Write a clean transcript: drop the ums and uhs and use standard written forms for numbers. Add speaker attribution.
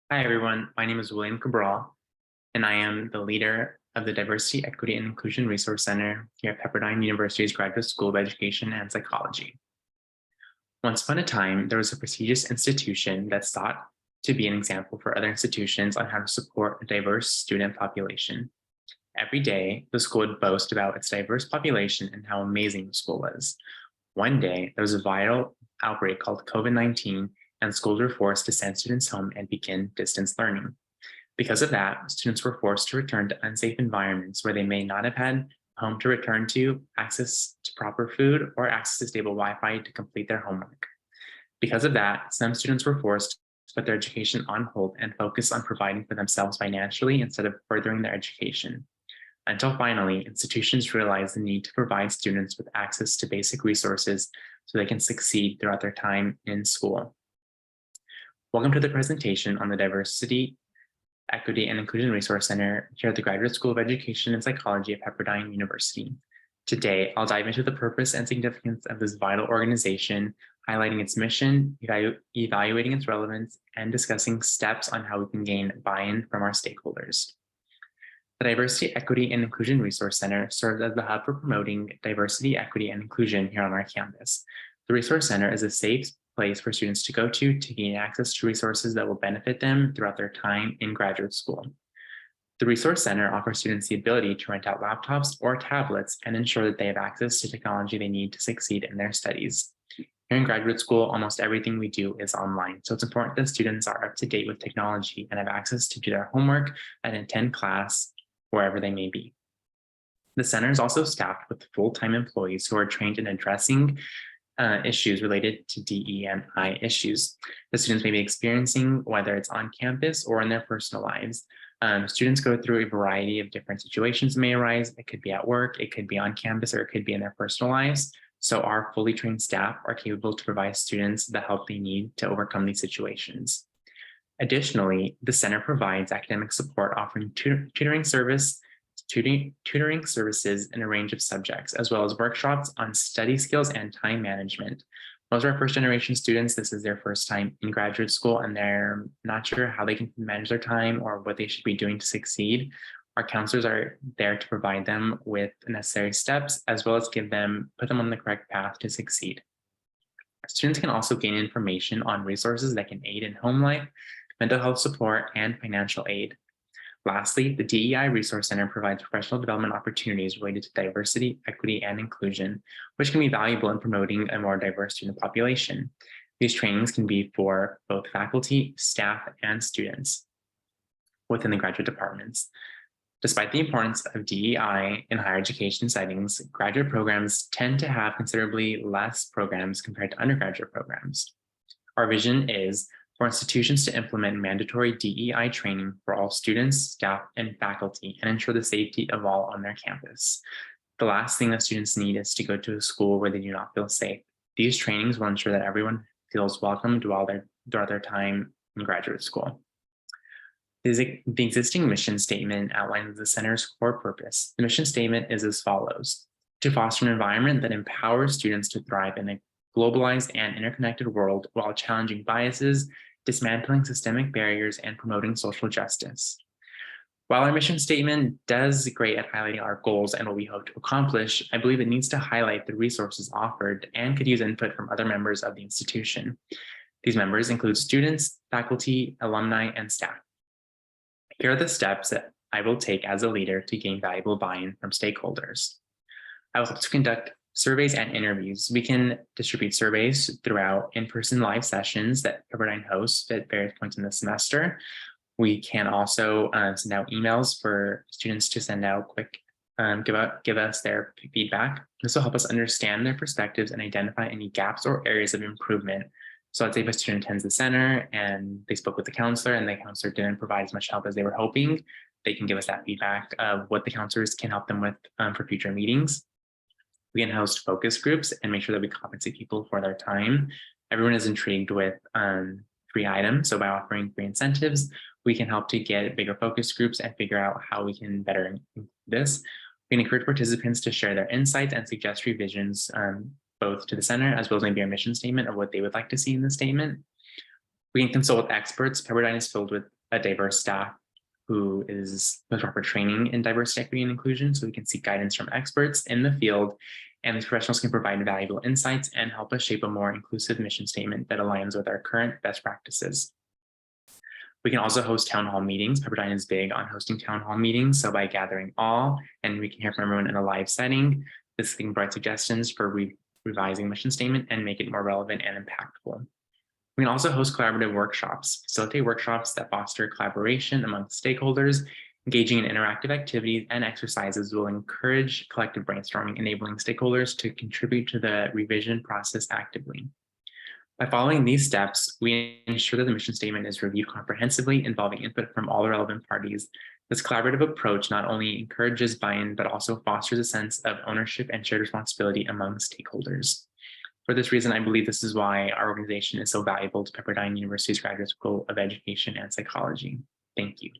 Speaker 1: Hi, everyone. My name is William Cabral, and I am the leader of the Diversity, Equity, and Inclusion Resource Center here at Pepperdine University's Graduate School of Education and Psychology. Once upon a time, there was a prestigious institution that sought to be an example for other institutions on how to support a diverse student population. Every day, the school would boast about its diverse population and how amazing the school was. One day, there was a viral outbreak called COVID-19, and schools were forced to send students home and begin distance learning. Because of that, students were forced to return to unsafe environments where they may not have had a home to return to, access to proper food, or access to stable Wi-Fi to complete their homework. Because of that, some students were forced to put their education on hold and focus on providing for themselves financially instead of furthering their education. Until finally, institutions realized the need to provide students with access to basic resources so they can succeed throughout their time in school. Welcome to the presentation on the Diversity, Equity, and Inclusion Resource Center here at the Graduate School of Education and Psychology at Pepperdine University. Today, I'll dive into the purpose and significance of this vital organization, highlighting its mission, evaluating its relevance, and discussing steps on how we can gain buy-in from our stakeholders. The Diversity, Equity, and Inclusion Resource Center serves as the hub for promoting diversity, equity, and inclusion here on our campus. The Resource Center is a safe place for students to go to gain access to resources that will benefit them throughout their time in graduate school. The Resource Center offers students the ability to rent out laptops or tablets and ensure that they have access to technology they need to succeed in their studies. Here in graduate school, almost everything we do is online, so it's important that students are up to date with technology and have access to do their homework and attend class wherever they may be. The center is also staffed with full-time employees who are trained in addressing issues related to DE&I issues that students may be experiencing, whether it's on campus or in their personal lives. Students go through a variety of different situations that may arise. It could be at work, it could be on campus, or it could be in their personal lives. So our fully trained staff are capable to provide students the help they need to overcome these situations. Additionally, the center provides academic support, offering tutoring services in a range of subjects, as well as workshops on study skills and time management. Most of our first generation students, this is their first time in graduate school, and they're not sure how they can manage their time or what they should be doing to succeed. Our counselors are there to provide them with the necessary steps, as well as put them on the correct path to succeed. Students can also gain information on resources that can aid in home life, mental health support, and financial aid. Lastly, the DEI Resource Center provides professional development opportunities related to diversity, equity, and inclusion, which can be valuable in promoting a more diverse student population. These trainings can be for both faculty, staff, and students within the graduate departments. Despite the importance of DEI in higher education settings, graduate programs tend to have considerably less programs compared to undergraduate programs. Our vision is for institutions to implement mandatory DEI training for all students, staff, and faculty, and ensure the safety of all on their campus. The last thing that students need is to go to a school where they do not feel safe. These trainings will ensure that everyone feels welcomed throughout their time in graduate school. The existing mission statement outlines the center's core purpose. The mission statement is as follows: to foster an environment that empowers students to thrive in a globalized and interconnected world while challenging biases, dismantling systemic barriers, and promoting social justice. While our mission statement does great at highlighting our goals and what we hope to accomplish, I believe it needs to highlight the resources offered and could use input from other members of the institution. These members include students, faculty, alumni, and staff. Here are the steps that I will take as a leader to gain valuable buy-in from stakeholders. I will hope to conduct surveys and interviews. We can distribute surveys throughout in-person live sessions that Pepperdine hosts at various points in the semester. We can also send out emails for students to send out give us their feedback. This will help us understand their perspectives and identify any gaps or areas of improvement. So let's say if a student attends the center and they spoke with the counselor and the counselor didn't provide as much help as they were hoping, they can give us that feedback of what the counselors can help them with for future meetings. We can host focus groups and make sure that we compensate people for their time. Everyone is intrigued with free items. So by offering free incentives, we can help to get bigger focus groups and figure out how we can better this. We can encourage participants to share their insights and suggest revisions both to the center as well as maybe our mission statement of what they would like to see in the statement. We can consult with experts. Pepperdine is filled with a diverse staff who is with proper training in diversity, equity, and inclusion, so we can seek guidance from experts in the field, and these professionals can provide valuable insights and help us shape a more inclusive mission statement that aligns with our current best practices. We can also host town hall meetings. Pepperdine is big on hosting town hall meetings. So by gathering all, and we can hear from everyone in a live setting, this can provide suggestions for revising mission statement and make it more relevant and impactful. We can also host collaborative workshops, facilitate workshops that foster collaboration among stakeholders. Engaging in interactive activities and exercises will encourage collective brainstorming, enabling stakeholders to contribute to the revision process actively. By following these steps, we ensure that the mission statement is reviewed comprehensively, involving input from all the relevant parties. This collaborative approach not only encourages buy-in, but also fosters a sense of ownership and shared responsibility among stakeholders. For this reason, I believe this is why our organization is so valuable to Pepperdine University's Graduate School of Education and Psychology. Thank you.